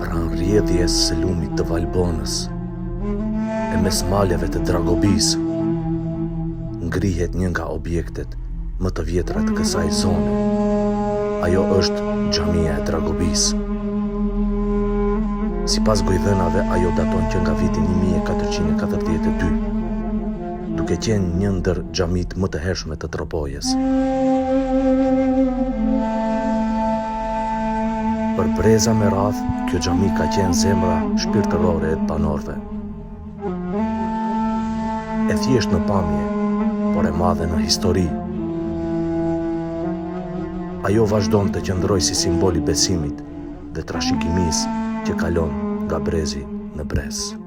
Pranë rrjedhjes së lumit të Valbonës e mes maleve të Dragobisë, ngrihet një nga objektet më të vjetra të kësaj zone. Ajo është Xhamia e Dragobisë. Sipas gojdhënave, ajo daton që nga viti 1442, duke qenë një ndër xhamitë më të hershme të Tropojës. Për breza me radh, kjo xhami ka qenë zemra shpirtërore e banorëve. E thjesht në pamje, por e madhe në histori. Ajo vazhdon të qëndrojë si simbol i besimit dhe trashëgimisë që kalon nga brezi në brez.